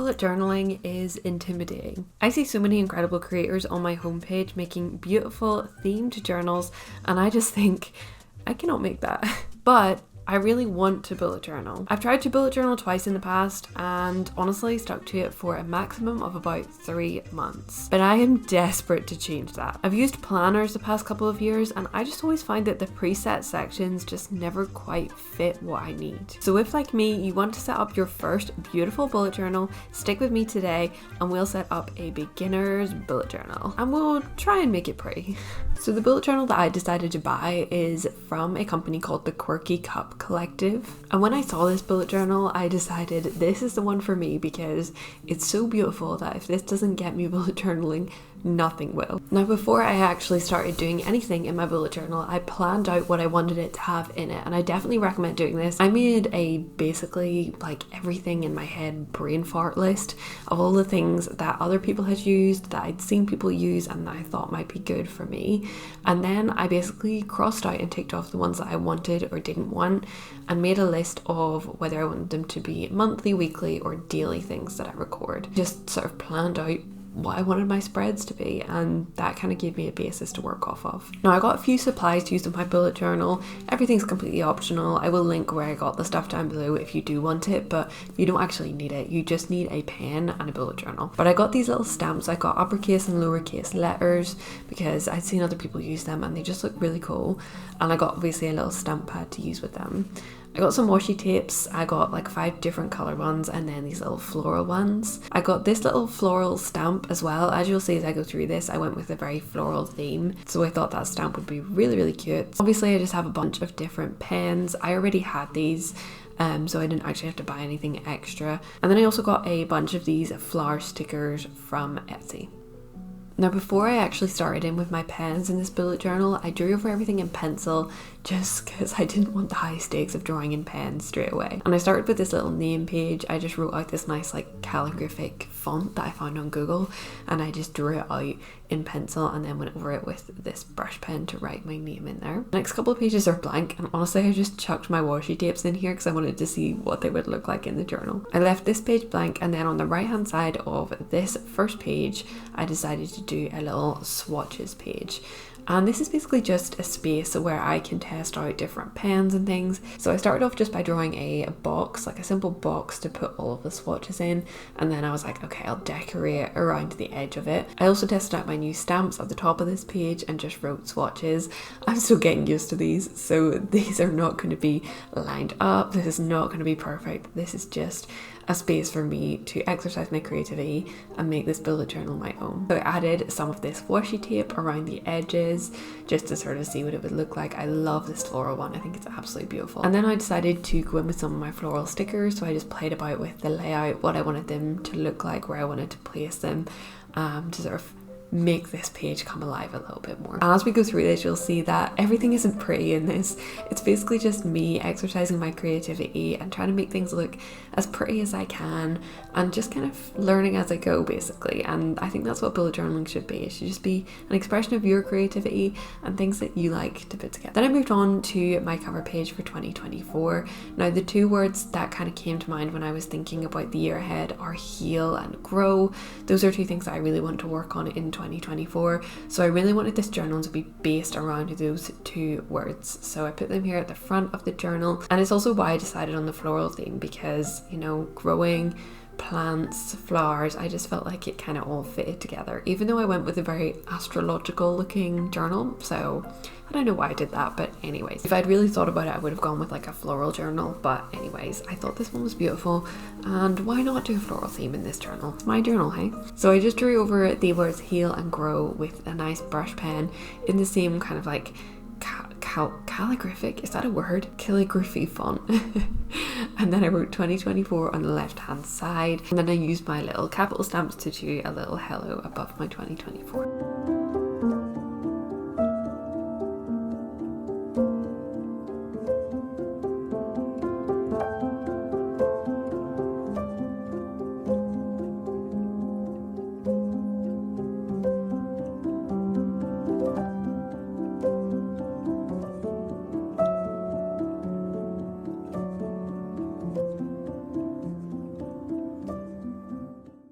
bullet journaling is intimidating. I see so many incredible creators on my homepage making beautiful themed journals, and I just think, I cannot make that. But I really want to bullet journal. I've tried to bullet journal twice in the past and honestly stuck to it for a maximum of about 3 months. But I am desperate to change that. I've used planners the past couple of years and I just always find that the preset sections just never quite fit what I need. So if, like me, you want to set up your first beautiful bullet journal, stick with me today and we'll set up a beginner's bullet journal and we'll try and make it pretty. So the bullet journal that I decided to buy is from a company called the Quirky Cup Collective. And when I saw this bullet journal, I decided this is the one for me because it's so beautiful that if this doesn't get me bullet journaling, nothing will. Now, before I actually started doing anything in my bullet journal, I planned out what I wanted it to have in it, and I definitely recommend doing this. I made a basically like everything in my head brain fart list of all the things that other people had used, that I'd seen people use and that I thought might be good for me. And then I basically crossed out and ticked off the ones that I wanted or didn't want and made a list of whether I wanted them to be monthly, weekly or daily things that I record. Just sort of planned out what I wanted my spreads to be, and that kind of gave me a basis to work off of. Now, I got a few supplies to use in my bullet journal. Everything's completely optional. I will link where I got the stuff down below if you do want it, but you don't actually need it. You just need a pen and a bullet journal. But I got these little stamps. I got uppercase and lowercase letters because I'd seen other people use them and they just look really cool. And I got obviously a little stamp pad to use with them. I got some washi tapes. I got like 5 different colour ones and then these little floral ones. I got this little floral stamp as well. As you'll see as I go through this, I went with a very floral theme, so I thought that stamp would be really cute. Obviously I just have a bunch of different pens. I already had these, so I didn't actually have to buy anything extra. And then I also got a bunch of these flower stickers from Etsy. Now, before I actually started in with my pens in this bullet journal, I drew over everything in pencil just because I didn't want the high stakes of drawing in pen straight away. And I started with this little name page. I just wrote out this nice like calligraphic font that I found on Google and I just drew it out in pencil and then went over it with this brush pen to write my name in there. The next couple of pages are blank and honestly I just chucked my washi tapes in here because I wanted to see what they would look like in the journal. I left this page blank and then on the right hand side of this first page I decided to do a little swatches page. And this is basically just a space where I can test out different pens and things. So I started off just by drawing a box, like a simple box to put all of the swatches in. And then I was like, okay, I'll decorate around the edge of it. I also tested out my new stamps at the top of this page and just wrote swatches. I'm still getting used to these, so these are not going to be lined up. This is not going to be perfect. This is just a space for me to exercise my creativity and make this bullet journal my own. So I added some of this washi tape around the edges just to sort of see what it would look like. I love this floral one. I think it's absolutely beautiful. And then I decided to go in with some of my floral stickers. So I just played about with the layout, what I wanted them to look like, where I wanted to place them, to sort of make this page come alive a little bit more. And as we go through this, you'll see that everything isn't pretty in this. It's basically just me exercising my creativity and trying to make things look as pretty as I can and just kind of learning as I go basically. And I think that's what bullet journaling should be. It should just be an expression of your creativity and things that you like to put together. Then I moved on to my cover page for 2024. Now, the 2 words that kind of came to mind when I was thinking about the year ahead are heal and grow. Those are 2 things that I really want to work on in 2024, so I really wanted this journal to be based around those 2 words, so I put them here at the front of the journal. And it's also why I decided on the floral theme, because, you know, growing plants, flowers, I just felt like it kind of all fitted together, even though I went with a very astrological looking journal. So I don't know why I did that, but anyways, if I'd really thought about it, I would have gone with like a floral journal. But anyways, I thought this one was beautiful, and why not do a floral theme in this journal? It's my journal, hey? So I just drew over the words heal and grow with a nice brush pen in the same kind of like calligraphic, is that a word? Calligraphy font. And then I wrote 2024 on the left hand side, and then I used my little capital stamps to do a little hello above my 2024.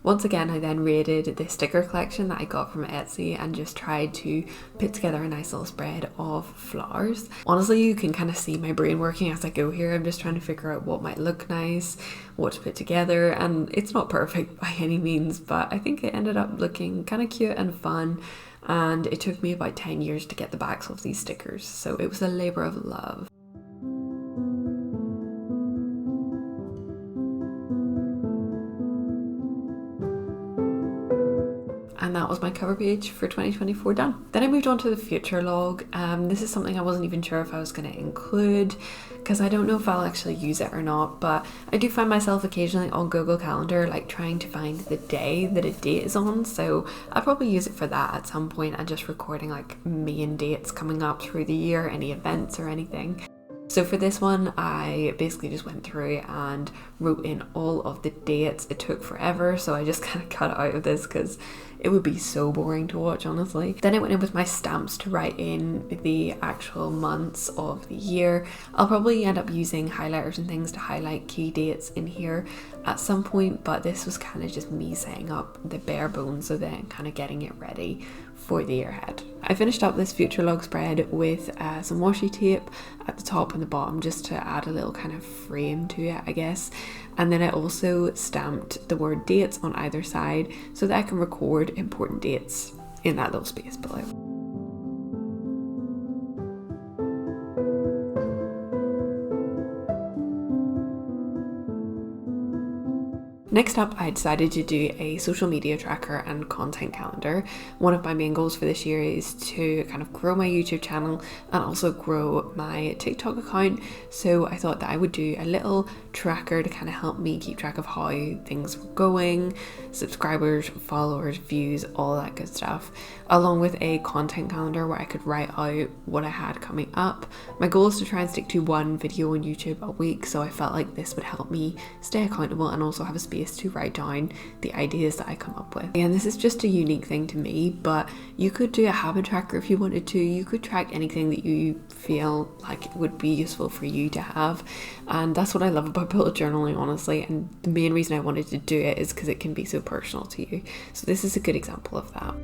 Once again, I then raided the sticker collection that I got from Etsy and just tried to put together a nice little spread of flowers. Honestly, you can kind of see my brain working as I go here. I'm just trying to figure out what might look nice, what to put together, and it's not perfect by any means, but I think it ended up looking kind of cute and fun, and it took me about 10 years to get the backs of these stickers, so it was a labor of love. And that was my cover page for 2024 done. Then I moved on to the future log. This is something I wasn't even sure if I was going to include because I don't know if I'll actually use it or not, but I do find myself occasionally on Google Calendar like trying to find the day that a date is on, so I'll probably use it for that at some point and just recording like main dates coming up through the year, any events or anything. So for this one, I basically just went through and wrote in all of the dates. It took forever, so I just kind of cut it out of this because it would be so boring to watch, honestly. Then I went in with my stamps to write in the actual months of the year. I'll probably end up using highlighters and things to highlight key dates in here at some point, but this was kind of just me setting up the bare bones of it and kind of getting it ready for the year ahead. I finished up this future log spread with some washi tape at the top and the bottom just to add a little kind of frame to it, I guess. And then I also stamped the word dates on either side so that I can record important dates in that little space below. Next up, I decided to do a social media tracker and content calendar. One of my main goals for this year is to kind of grow my YouTube channel and also grow my TikTok account. So I thought that I would do a little tracker to kind of help me keep track of how things were going, subscribers, followers, views, all that good stuff, along with a content calendar where I could write out what I had coming up. My goal is to try and stick to one video on YouTube a week, so I felt like this would help me stay accountable and also have a space to write down the ideas that I come up with. And this is just a unique thing to me, but you could do a habit tracker if you wanted to. You could track anything that you feel like would be useful for you to have, and that's what I love about bullet journaling, honestly. And the main reason I wanted to do it is because it can be so personal to you. So this is a good example of that.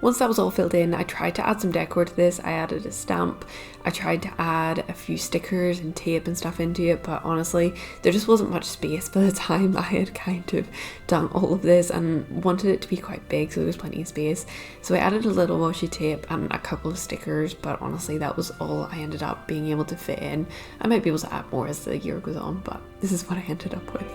Once that was all filled in, I tried to add some decor to this. I added a stamp. I tried to add a few stickers and tape and stuff into it, but honestly, there just wasn't much space by the time I had kind of done all of this and wanted it to be quite big, so there was plenty of space. So I added a little washi tape and a couple of stickers, but honestly, that was all I ended up being able to fit in. I might be able to add more as the year goes on, but this is what I ended up with.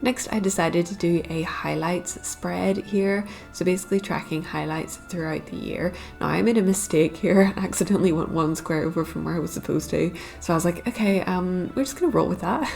Next, I decided to do a highlights spread here, so basically tracking highlights throughout the year. Now I made a mistake here, I accidentally went one square over from where I was supposed to, so I was like, okay, we're just gonna roll with that.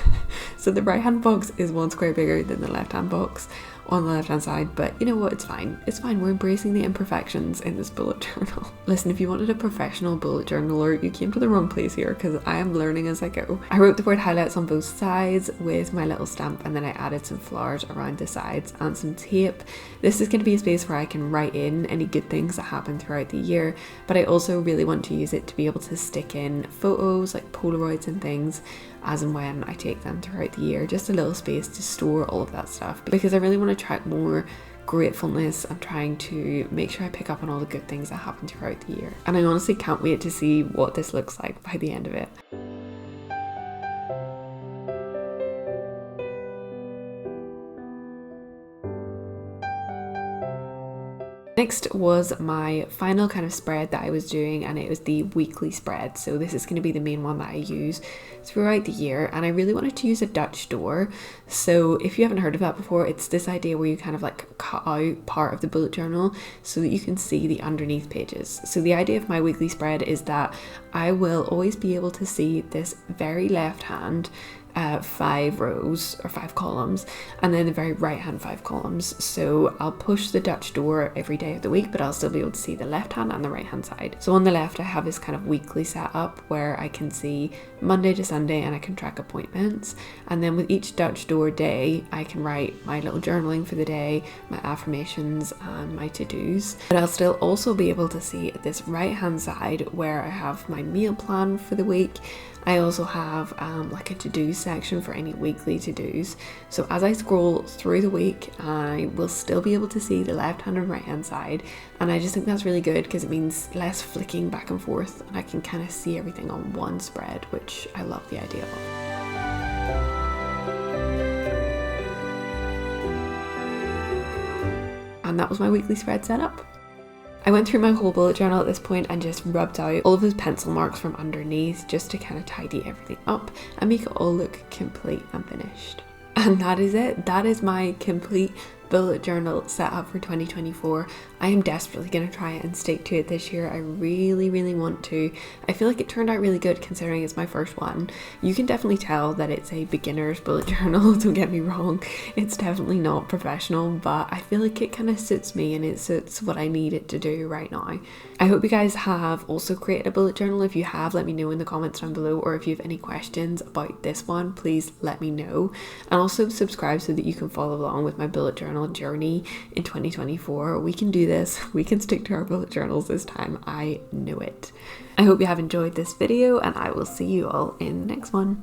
So the right hand box is one square bigger than the left hand box on the left hand side, but you know what, it's fine, we're embracing the imperfections in this bullet journal. Listen, if you wanted a professional bullet journaler, you came to the wrong place here, because I am learning as I go. I wrote the word highlights on both sides with my little stamp, and then I added some flowers around the sides and some tape. This is going to be a space where I can write in any good things that happen throughout the year, but I also really want to use it to be able to stick in photos like Polaroids and things as and when I take them throughout the year. Just a little space to store all of that stuff, because I really want to track more gratefulness and trying to make sure I pick up on all the good things that happen throughout the year. And I honestly can't wait to see what this looks like by the end of it. Next was my final kind of spread that I was doing, and it was the weekly spread. So this is going to be the main one that I use throughout the year, and I really wanted to use a Dutch door. So if you haven't heard of that before, it's this idea where you kind of like cut out part of the bullet journal so that you can see the underneath pages. So the idea of my weekly spread is that I will always be able to see this very left hand 5 rows or 5 columns, and then the very right hand 5 columns. So I'll push the Dutch door every day of the week, but I'll still be able to see the left hand and the right hand side. So on the left I have this kind of weekly setup where I can see Monday to Sunday and I can track appointments, and then with each Dutch door day I can write my little journaling for the day, my affirmations and my to-dos. But I'll still also be able to see this right hand side where I have my meal plan for the week. I also have like a to-do section for any weekly to-dos. So as I scroll through the week, I will still be able to see the left hand and right hand side. And I just think that's really good because it means less flicking back and forth, and I can kind of see everything on one spread, which I love the idea of. And that was my weekly spread setup. I went through my whole bullet journal at this point and just rubbed out all of those pencil marks from underneath just to kind of tidy everything up and make it all look complete and finished. And that is it. That is my complete bullet journal set up for 2024. I am desperately going to try it and stick to it this year. I really want to. I feel like it turned out really good considering it's my first one. You can definitely tell that it's a beginner's bullet journal, don't get me wrong. It's definitely not professional, but I feel like it kind of suits me and it suits what I need it to do right now. I hope you guys have also created a bullet journal. If you have, let me know in the comments down below, or if you have any questions about this one, please let me know. And also subscribe so that you can follow along with my bullet journal journey in 2024. We can do this. We can stick to our bullet journals this time. I know it. I hope you have enjoyed this video, and I will see you all in the next one.